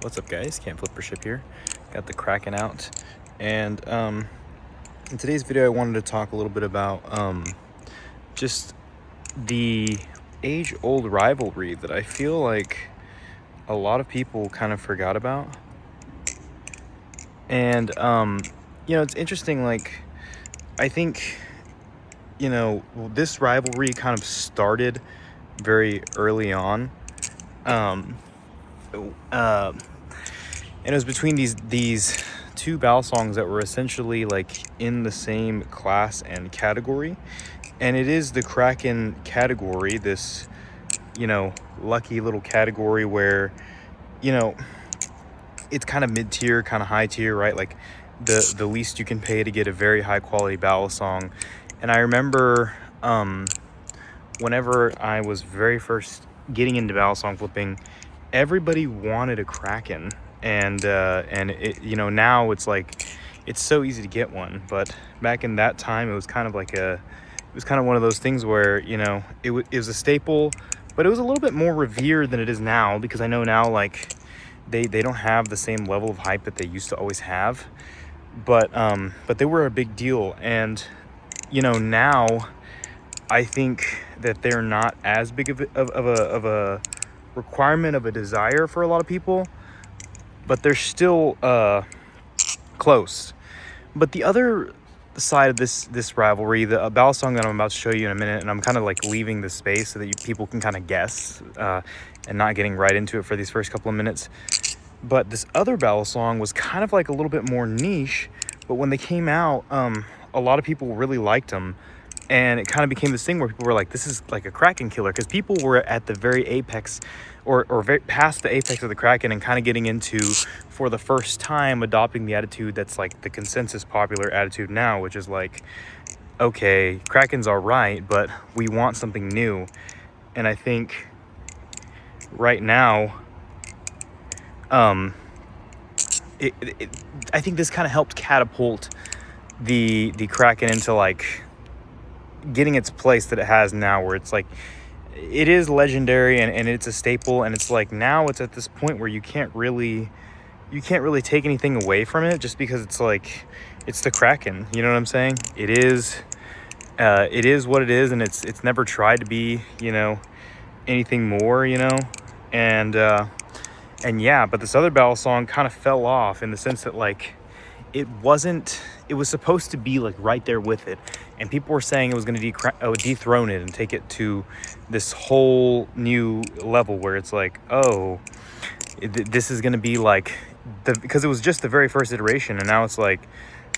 What's up, guys? Camp Flipper Ship here. Got the Kraken out, and in today's video I wanted to talk a little bit about just the age-old rivalry that I feel like a lot of people kind of forgot about. And it's interesting, like, I think this rivalry kind of started very early on. And it was between these two battle songs that were essentially like in the same class and category. And it is the Kraken category, this, lucky little category where, it's kind of mid-tier, kind of high tier, right? Like the least you can pay to get a very high quality battle song. And I remember whenever I was very first getting into battle song flipping, everybody wanted a Kraken. And it, now it's like, it's so easy to get one. But back in that time, it was kind of like it was kind of one of those things where, it was a staple, but it was a little bit more revered than it is now, because I know now, like, they don't have the same level of hype that they used to always have. But they were a big deal. And, now I think that they're not as big of a requirement, of a desire for a lot of people, but they're still close. But the other side of this rivalry, the battle song that I'm about to show you in a minute, and I'm kind of like leaving the space so that people can kind of guess and not getting right into it for these first couple of minutes. But this other battle song was kind of like a little bit more niche, but when they came out, a lot of people really liked them. And it kind of became this thing where people were like, this is like a Kraken killer, because people were at the very apex or very past the apex of the Kraken and kind of getting into, for the first time, adopting the attitude that's like the consensus popular attitude now, which is like, okay, Kraken's all right, but we want something new. And I think right now, I think this kind of helped catapult the Kraken into like getting its place that it has now, where it's like, it is legendary and it's a staple, and it's like now it's at this point where you can't really take anything away from it, just because it's like, it's the Kraken, you know what I'm saying? It is what it is, and it's never tried to be, anything more, and yeah. But this other battle song kind of fell off in the sense that, like, it was supposed to be like right there with it, and people were saying it was going to dethrone it and take it to this whole new level where it's like, oh, this is going to be like because it was just the very first iteration, and now it's like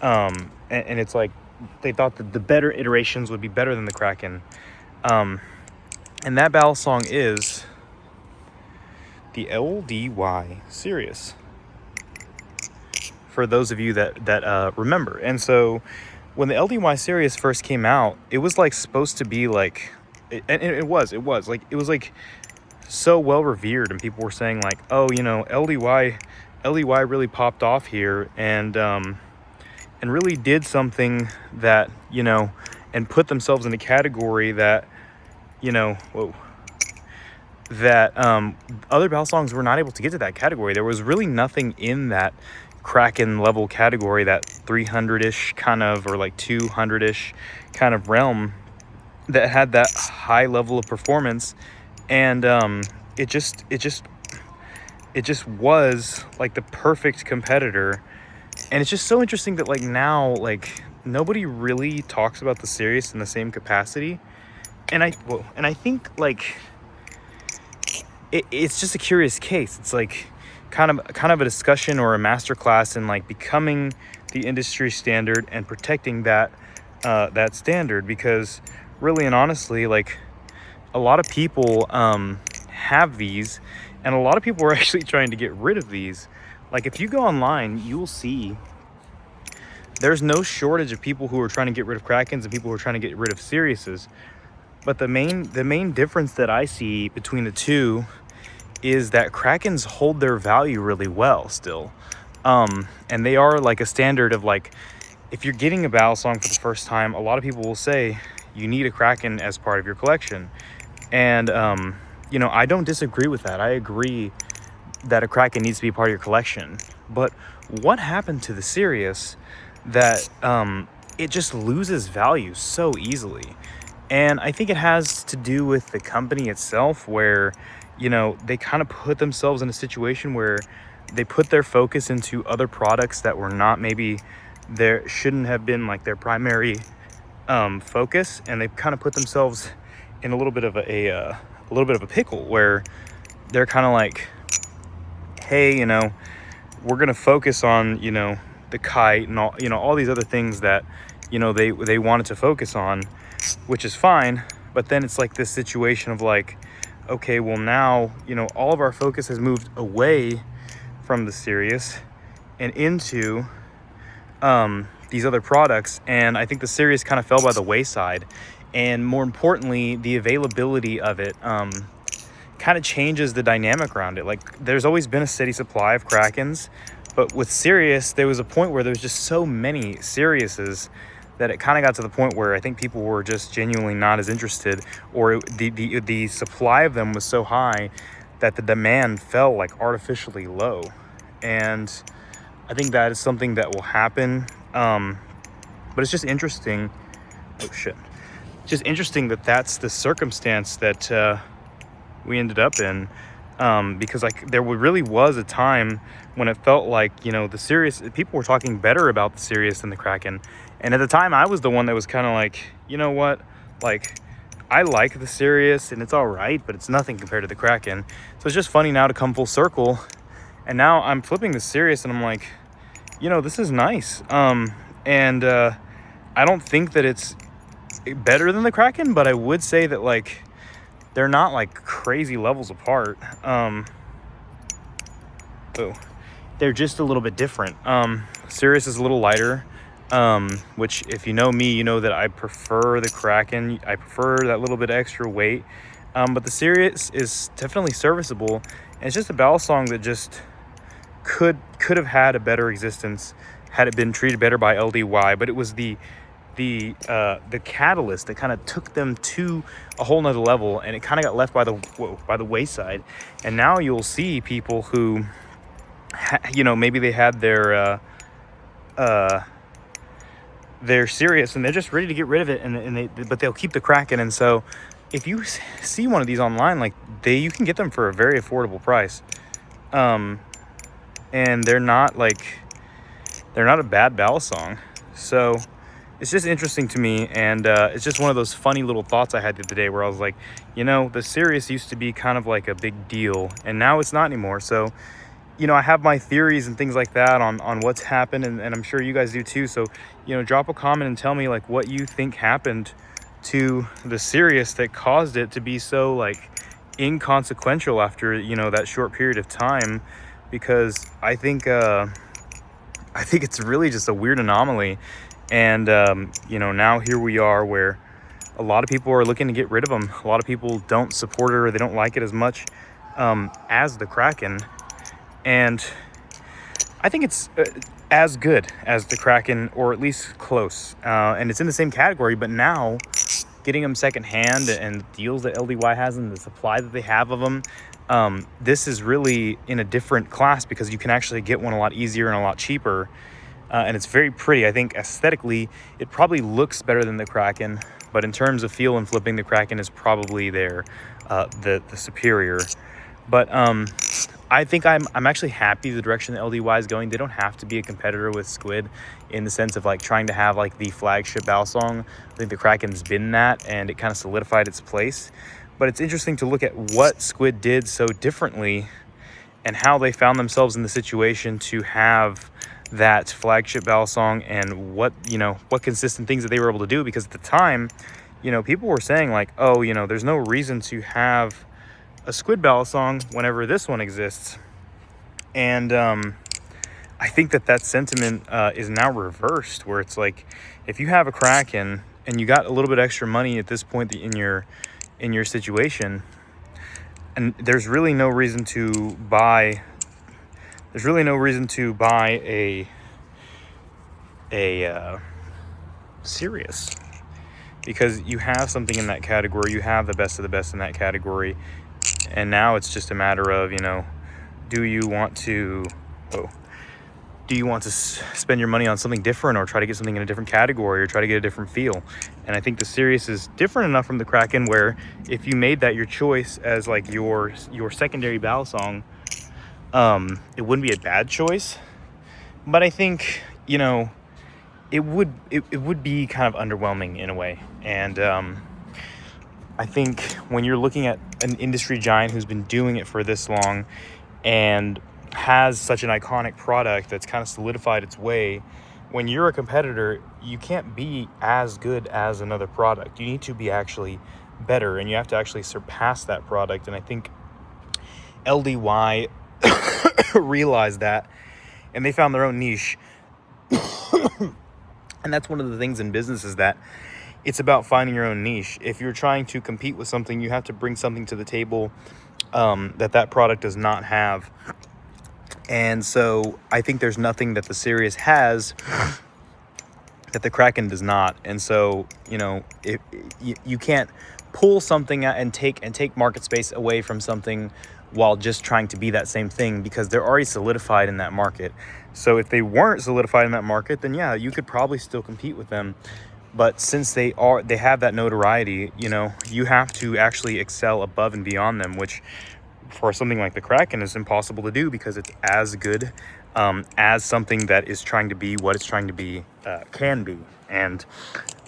and it's like they thought that the better iterations would be better than the Kraken. And that battle song is the LDY Sirius, for those of you that remember. And so when the LDY Sirius first came out, it was like supposed to be like, and it was like so well revered, and people were saying like, oh, LDY really popped off here, and really did something that, and put themselves in a category that, that other battle songs were not able to get to that category. There was really nothing in that Kraken level category, that 300-ish kind of, or like 200-ish kind of realm, that had that high level of performance. And it just was like the perfect competitor. And it's just so interesting that, like, now, like, nobody really talks about the Sirius in the same capacity. And I think, like, it's just a curious case. It's like kind of a discussion or a masterclass in like becoming the industry standard and protecting that standard, because really and honestly, like, a lot of people have these, and a lot of people are actually trying to get rid of these. Like, if you go online, you'll see there's no shortage of people who are trying to get rid of Krakens and people who are trying to get rid of Siriuses. But the main difference that I see between the two is that Krakens hold their value really well still. And they are like a standard of, like, if you're getting a battle song for the first time, a lot of people will say you need a Kraken as part of your collection. And, I don't disagree with that. I agree that a Kraken needs to be part of your collection. But what happened to the Sirius that it just loses value so easily? And I think it has to do with the company itself, where, they kind of put themselves in a situation where they put their focus into other products that were not, maybe there shouldn't have been like their primary focus, and they've kind of put themselves in a little bit of a pickle, where they're kind of like, hey, we're gonna focus on the kite and all these other things that they wanted to focus on, which is fine. But then it's like this situation of like, okay, well now all of our focus has moved away from the Sirius and into these other products, and I think the Sirius kind of fell by the wayside. And more importantly, the availability of it kind of changes the dynamic around it. Like, there's always been a steady supply of Krakens, but with Sirius, there was a point where there was just so many Siriuses that it kind of got to the point where I think people were just genuinely not as interested, or the supply of them was so high that the demand fell like artificially low. And I think that is something that will happen. But it's just interesting. Oh shit. Just interesting that that's the circumstance that we ended up in, because like there really was a time when it felt like the Sirius, people were talking better about the Sirius than the Kraken. And at the time, I was the one that was kind of like, you know what, like, I like the Sirius and it's all right, but it's nothing compared to the Kraken. So it's just funny now to come full circle, and now I'm flipping the Sirius and I'm like, this is nice. And I don't think that it's better than the Kraken, but I would say that like they're not like crazy levels apart. They're just a little bit different. Sirius is a little lighter, which if you know me, you know that I prefer the Kraken. I prefer that little bit extra weight. But the Sirius is definitely serviceable, and it's just a battle song that just could have had a better existence had it been treated better by LDY. But it was the catalyst that kind of took them to a whole nother level, and it kind of got left by the wayside. And now you'll see people who maybe they had their Sirius and they're just ready to get rid of it, but they'll keep the Kraken. And so if you see one of these online, like you can get them for a very affordable price, and they're not a bad battle song. So it's just interesting to me, and it's just one of those funny little thoughts I had the other day, where I was like, the Sirius used to be kind of like a big deal, and now it's not anymore. So I have my theories and things like that on what's happened, and I'm sure you guys do too. So drop a comment and tell me like what you think happened to the Sirius that caused it to be so like inconsequential after that short period of time, because I think it's really just a weird anomaly. And now here we are, where a lot of people are looking to get rid of them. A lot of people don't support it, or they don't like it as much as the Kraken. And I think it's as good as the Kraken, or at least close. And it's in the same category, but now getting them secondhand and the deals that LDY has and the supply that they have of them, this is really in a different class, because you can actually get one a lot easier and a lot cheaper. And it's very pretty. I think aesthetically, it probably looks better than the Kraken, but in terms of feel and flipping, the Kraken is probably the superior. But I think I'm actually happy the direction that LDY is going. They don't have to be a competitor with Squid in the sense of like trying to have like the flagship battle song. I think the Kraken's been that, and it kind of solidified its place. But it's interesting to look at what Squid did so differently, and how they found themselves in the situation to have that flagship battle song, and what consistent things that they were able to do. Because at the time, people were saying like, oh, there's no reason to have a Squid battle song whenever this one exists. And I think that sentiment is now reversed, where it's like, if you have a Kraken and you got a little bit extra money at this point in your situation, and there's really no reason to buy a Sirius, because you have something in that category. You have the best of the best in that category, and now it's just a matter of do you want to spend your money on something different, or try to get something in a different category, or try to get a different feel? And I think the Sirius is different enough from the Kraken where if you made that your choice as like your secondary battle song, it wouldn't be a bad choice. But I think, you know, it would be kind of underwhelming in a way. And I think when you're looking at an industry giant who's been doing it for this long and has such an iconic product that's kind of solidified its way, when you're a competitor, you can't be as good as another product. You need to be actually better, and you have to actually surpass that product. And I think LDY realized that, and they found their own niche. And that's one of the things in business, is that it's about finding your own niche. If you're trying to compete with something, you have to bring something to the table that product does not have. And so I think there's nothing that the Sirius has that the Kraken does not. And so, you know, you can't pull something out and take market space away from something while just trying to be that same thing, because they're already solidified in that market. So if they weren't solidified in that market, then yeah, you could probably still compete with them. But since they have that notoriety, you know, you have to actually excel above and beyond them, which for something like the Kraken is impossible to do, because it's as good as something that is trying to be what it's trying to be can be. And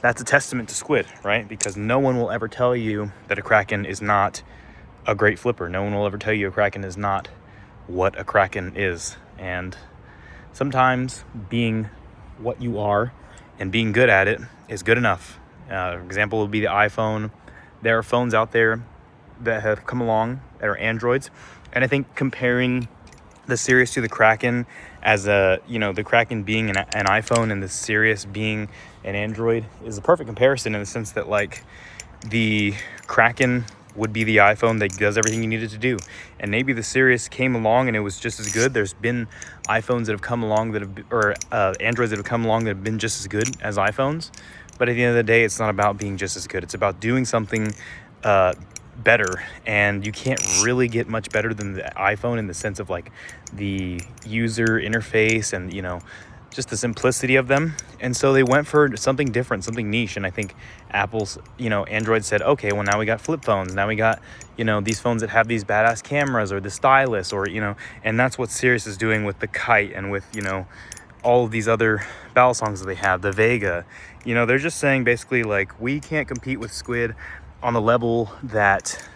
that's a testament to Squid, right? Because no one will ever tell you that a Kraken is not a great flipper. No one will ever tell you a Kraken is not what a Kraken is. And sometimes being what you are and being good at it is good enough. Example would be the iPhone. There are phones out there that have come along that are Androids, and I think comparing the Sirius to the Kraken as the Kraken being an iPhone and the Sirius being an Android is a perfect comparison, in the sense that like the Kraken would be the iPhone that does everything you needed to do, and maybe the Sirius came along and it was just as good. There's been iPhones that have come along or Androids that have come along that have been just as good as iPhones, but at the end of the day, it's not about being just as good. It's about doing something better, and you can't really get much better than the iPhone in the sense of like the user interface and, you know, just the simplicity of them. And so they went for something different, something niche. And I think Apple's, Android said, okay, well, now we got flip phones. Now we got, these phones that have these badass cameras, or the stylus, or, and that's what Sirius is doing with the Kite and with, all of these other battle songs that they have, the Vega. They're just saying basically like, we can't compete with Squid on the level that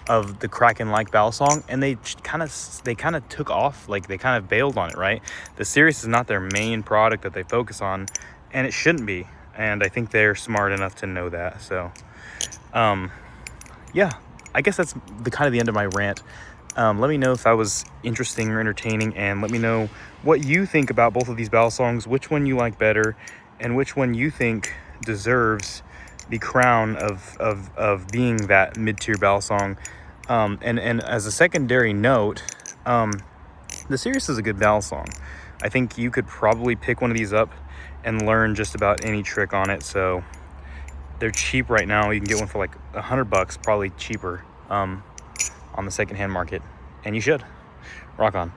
of the Kraken-like battle song, and they kind of took off, like they kind of bailed on it, right? The Sirius is not their main product that they focus on, and it shouldn't be. And I think they're smart enough to know that. So, yeah, I guess that's the end of my rant. Let me know if that was interesting or entertaining, and let me know what you think about both of these battle songs, which one you like better, and which one you think deserves the crown of being that mid-tier battle song. And as a secondary note, the Sirius is a good battle song. I think you could probably pick one of these up and learn just about any trick on it. So they're cheap right now. You can get one for like $100, probably cheaper, on the secondhand market, and you should. Rock on.